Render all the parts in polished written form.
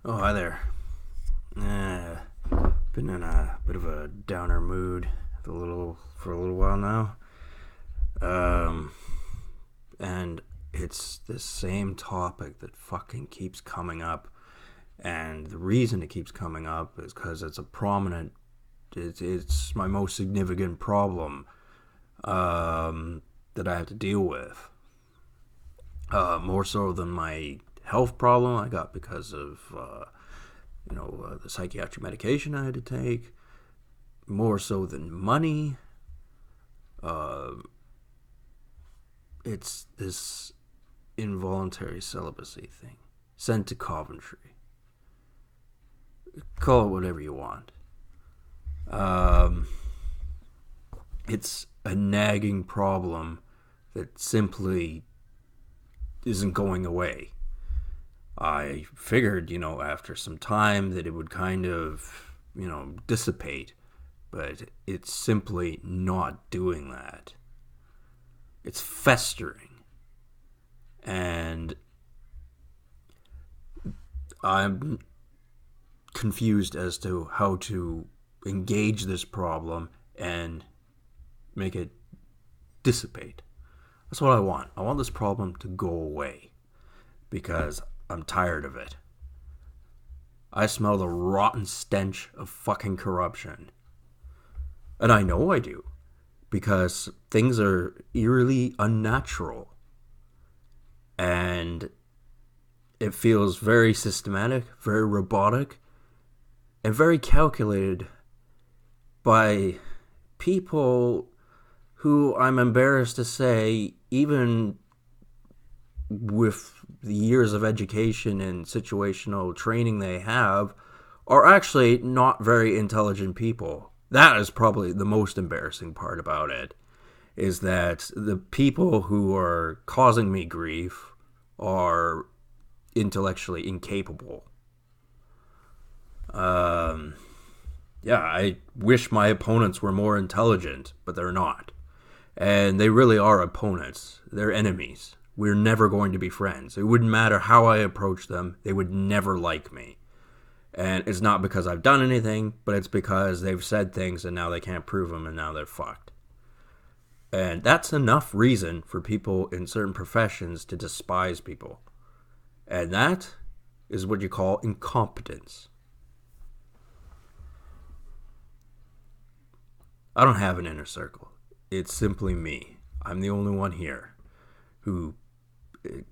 Oh, hi there. Been in a bit of a downer mood for a little while now. Um, and it's this same topic that fucking keeps coming up. And the reason it keeps coming up is because it's my most significant problem that I have to deal with. More so than my health problem I got because of the psychiatric medication I had to take, more so than money. Uh, it's this involuntary celibacy thing. Sent to Coventry. Call it whatever you want. Um, it's a nagging problem that simply isn't going away. I figured, after some time that it would kind of, dissipate, but it's simply not doing that. It's festering. And I'm confused as to how to engage this problem and make it dissipate. That's what I want. I want this problem to go away because I'm tired of it. I smell the rotten stench of fucking corruption. And I know I do, because things are eerily unnatural. And it feels very systematic, very robotic, and very calculated by people who, I'm embarrassed to say, even with the years of education and situational training they have, are actually not very intelligent people. That is probably the most embarrassing part about it, is that the people who are causing me grief are intellectually incapable. I wish my opponents were more intelligent, but they're not. And they really are opponents. They're enemies. We're never going to be friends. It wouldn't matter how I approach them. They would never like me. And it's not because I've done anything, but it's because they've said things and now they can't prove them and now they're fucked. And that's enough reason for people in certain professions to despise people. And that is what you call incompetence. I don't have an inner circle. It's simply me. I'm the only one here who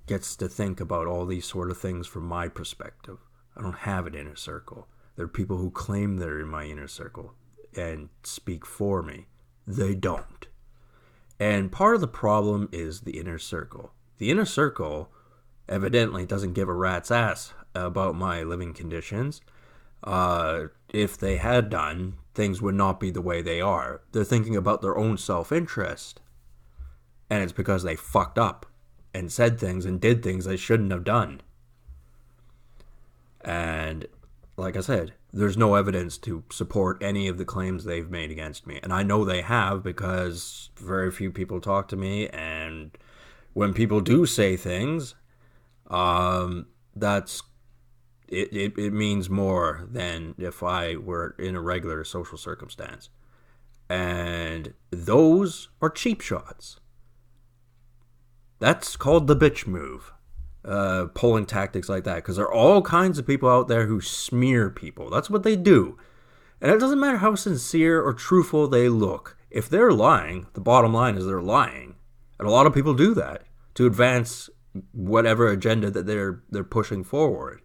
gets to think about all these sort of things from my perspective. I don't have an inner circle. There are people who claim they're in my inner circle and speak for me. They don't. And part of the problem is the inner circle. The inner circle evidently doesn't give a rat's ass about my living conditions. If they had done, things would not be the way they are. They're thinking about their own self-interest. And it's because they fucked up and said things and did things they shouldn't have done. And like I said, there's no evidence to support any of the claims they've made against me. And I know they have because very few people talk to me. And when people do say things, that's it means more than if I were in a regular social circumstance. And those are cheap shots. That's called the bitch move. Polling tactics like that, because there are all kinds of people out there who smear people. That's what they do. And it doesn't matter how sincere or truthful they look. If they're lying, the bottom line is they're lying. And a lot of people do that to advance whatever agenda that they're pushing forward.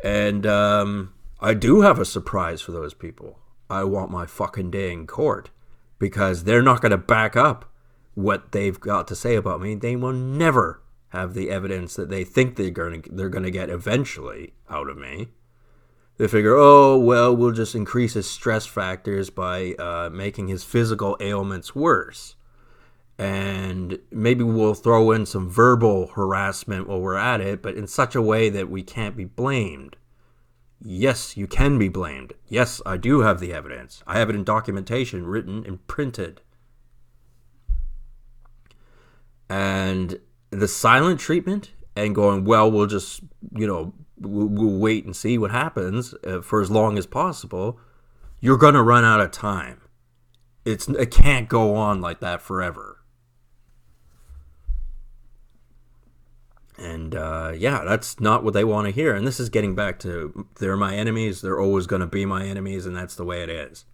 And I do have a surprise for those people. I want my fucking day in court, because they're not going to back up what they've got to say about me. They will never have the evidence that they think they're going to get eventually out of me. They figure, oh, well, we'll just increase his stress factors by making his physical ailments worse. And maybe we'll throw in some verbal harassment while we're at it, but in such a way that we can't be blamed. Yes, you can be blamed. Yes, I do have the evidence. I have it in documentation, written and printed. And the silent treatment and going, well, we'll just, we'll wait and see what happens for as long as possible, you're going to run out of time. It can't go on like that forever. And that's not what they want to hear. And this is getting back to, they're my enemies, they're always going to be my enemies, and that's the way it is.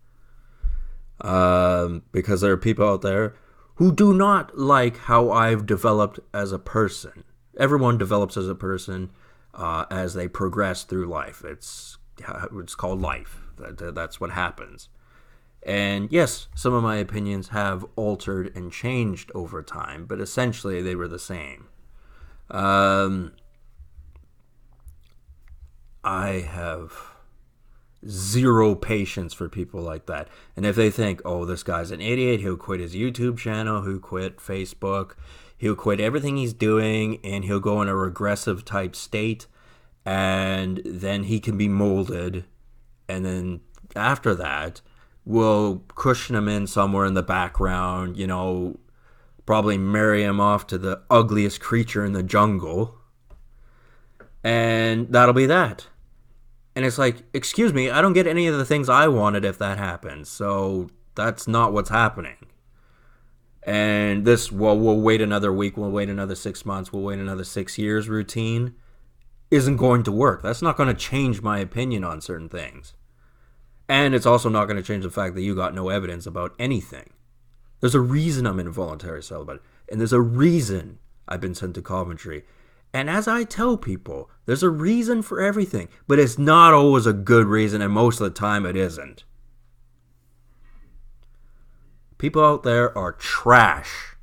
Because there are people out there who do not like how I've developed as a person. Everyone develops as a person as they progress through life. It's called life. That's what happens. And yes, some of my opinions have altered and changed over time, but essentially they were the same. I have zero patience for people like that. And if they think, oh, this guy's an idiot, he'll quit his YouTube channel, he'll quit Facebook, he'll quit everything he's doing, and he'll go in a regressive type state, and then he can be molded, and then after that, we'll cushion him in somewhere in the background, probably marry him off to the ugliest creature in the jungle, and that'll be that. And it's like, excuse me, I don't get any of the things I wanted if that happens, so that's not what's happening. And this, well, we'll wait another week, we'll wait another 6 months, we'll wait another 6 years routine isn't going to work. That's not going to change my opinion on certain things. And it's also not going to change the fact that you got no evidence about anything. There's a reason I'm involuntary celibate. And there's a reason I've been sent to Coventry. And as I tell people, there's a reason for everything. But it's not always a good reason, and most of the time it isn't. People out there are trash.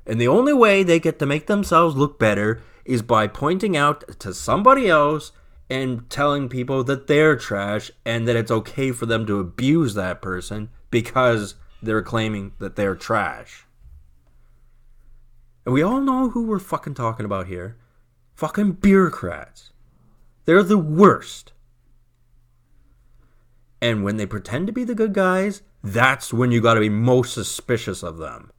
And the only way they get to make themselves look better is by pointing out to somebody else and telling people that they're trash and that it's okay for them to abuse that person because they're claiming that they're trash. And we all know who we're fucking talking about here. Fucking bureaucrats. They're the worst. And when they pretend to be the good guys, that's when you gotta be most suspicious of them.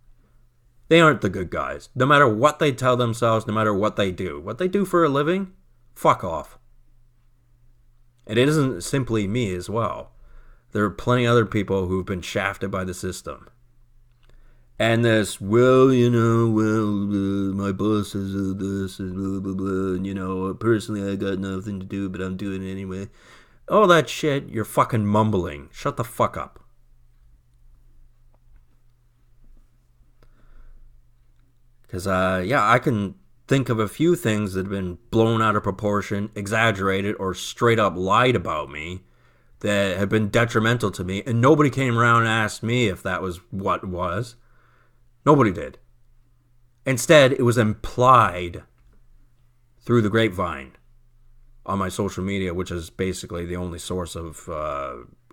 They aren't the good guys. No matter what they tell themselves, no matter what they do. What they do for a living, fuck off. And it isn't simply me as well. There are plenty of other people who've been shafted by the system. And this, my boss says this, and blah, blah, blah, and, personally I got nothing to do, but I'm doing it anyway. All that shit, you're fucking mumbling. Shut the fuck up. Because, I can think of a few things that have been blown out of proportion, exaggerated, or straight up lied about me that have been detrimental to me, and nobody came around and asked me if that was what was. Nobody did. Instead, it was implied through the grapevine on my social media, which is basically the only source of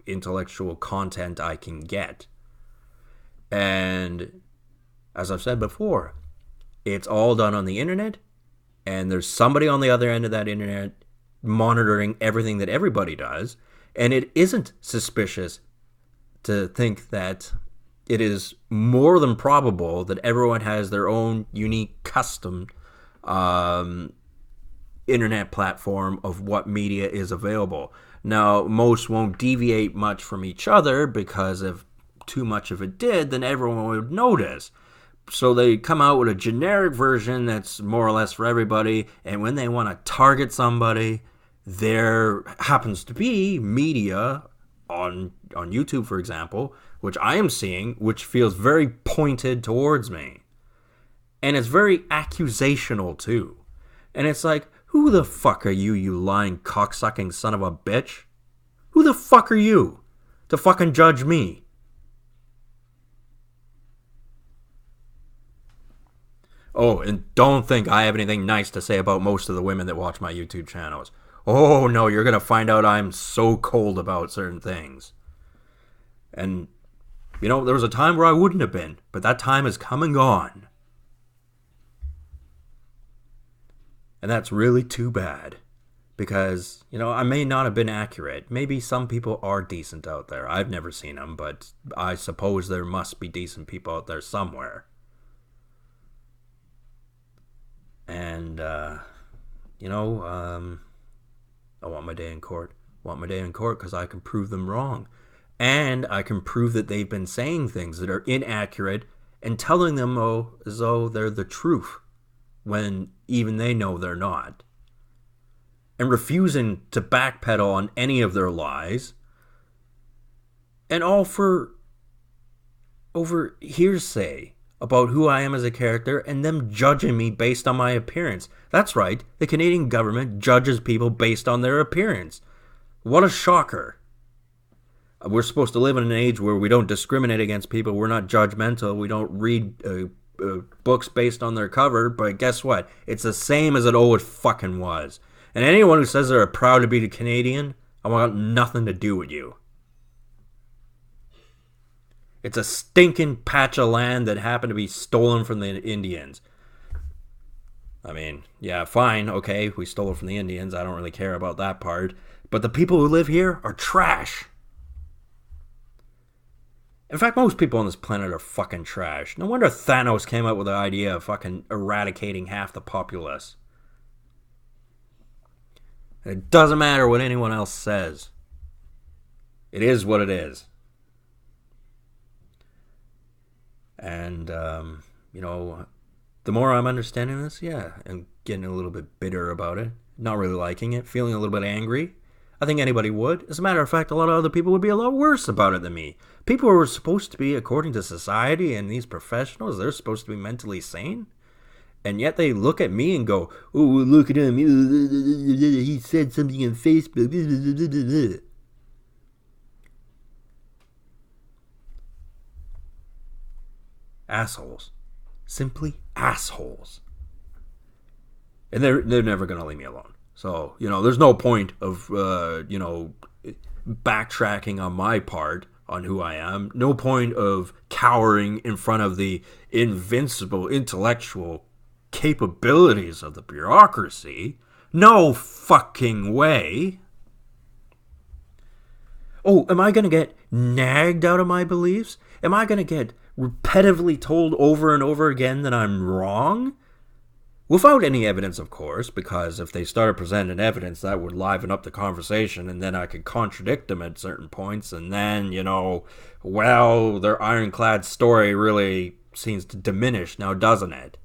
intellectual content I can get. And as I've said before, it's all done on the internet, and there's somebody on the other end of that internet monitoring everything that everybody does, and it isn't suspicious to think that it is more than probable that everyone has their own unique custom internet platform of what media is available. Now, most won't deviate much from each other, because if too much of it did, then everyone would notice. So they come out with a generic version that's more or less for everybody, and when they want to target somebody, there happens to be media on YouTube, for example, which I am seeing, which feels very pointed towards me. And it's very accusational, too. And it's like, who the fuck are you, you lying cocksucking son of a bitch? Who the fuck are you to fucking judge me? Oh, and don't think I have anything nice to say about most of the women that watch my YouTube channels. Oh, no, you're going to find out I'm so cold about certain things. And, there was a time where I wouldn't have been, but that time has come and gone. And that's really too bad. Because, I may not have been accurate. Maybe some people are decent out there. I've never seen them, but I suppose there must be decent people out there somewhere. And, I want my day in court. I want my day in court because I can prove them wrong. And I can prove that they've been saying things that are inaccurate and telling them as though they're the truth when even they know they're not. And refusing to backpedal on any of their lies. And all for over hearsay about who I am as a character and them judging me based on my appearance. That's right, the Canadian government judges people based on their appearance. What a shocker. We're supposed to live in an age where we don't discriminate against people, we're not judgmental, we don't read books based on their cover, but guess what? It's the same as it always fucking was. And anyone who says they're proud to be a Canadian, I want nothing to do with you. It's a stinking patch of land that happened to be stolen from the Indians. I mean, yeah, fine, okay, we stole it from the Indians. I don't really care about that part. But the people who live here are trash. In fact, most people on this planet are fucking trash. No wonder Thanos came up with the idea of fucking eradicating half the populace. It doesn't matter what anyone else says. It is what it is. And, the more I'm understanding this, yeah, I'm getting a little bit bitter about it. Not really liking it, feeling a little bit angry. I think anybody would. As a matter of fact, a lot of other people would be a lot worse about it than me. People who are supposed to be, according to society and these professionals, they're supposed to be mentally sane. And yet they look at me and go, oh, look at him. He said something on Facebook. Assholes. Simply assholes. And they're never going to leave me alone. So, there's no point of, backtracking on my part on who I am. No point of cowering in front of the invincible intellectual capabilities of the bureaucracy. No fucking way. Oh, am I going to get nagged out of my beliefs? Am I going to get repetitively told over and over again that I'm wrong? Without any evidence, of course, because if they started presenting evidence, that would liven up the conversation, and then I could contradict them at certain points, and then, their ironclad story really seems to diminish now, doesn't it?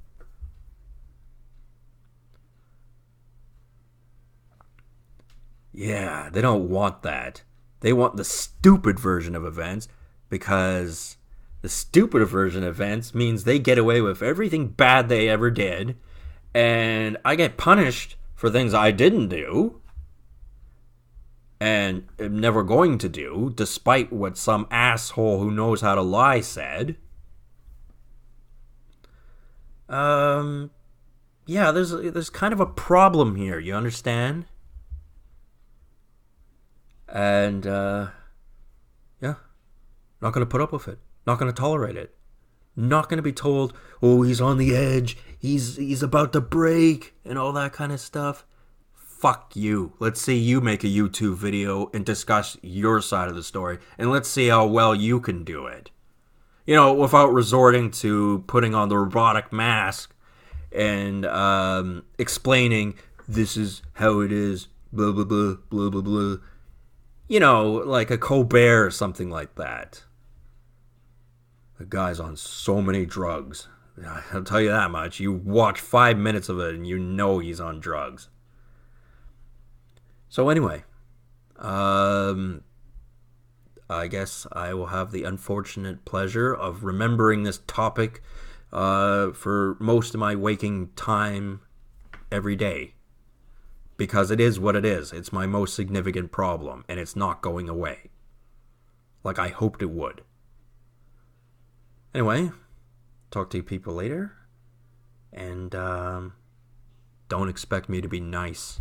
Yeah, they don't want that. They want the stupid version of events, because the stupid version of events means they get away with everything bad they ever did, and I get punished for things I didn't do and am never going to do, despite what some asshole who knows how to lie said. Yeah, there's kind of a problem here, you understand? And, not going to put up with it. Not going to tolerate it. Not going to be told, oh, he's on the edge, he's about to break, and all that kind of stuff. Fuck you. Let's see you make a YouTube video and discuss your side of the story, and let's see how well you can do it. Without resorting to putting on the robotic mask and explaining, this is how it is, blah, blah, blah, blah, blah, blah. Like a Colbert or something like that. The guy's on so many drugs. I'll tell you that much. You watch 5 minutes of it and you know he's on drugs. So anyway, I guess I will have the unfortunate pleasure of remembering this topic for most of my waking time every day. Because it is what it is. It's my most significant problem, and it's not going away. Like I hoped it would. Anyway, talk to you people later. And don't expect me to be nice.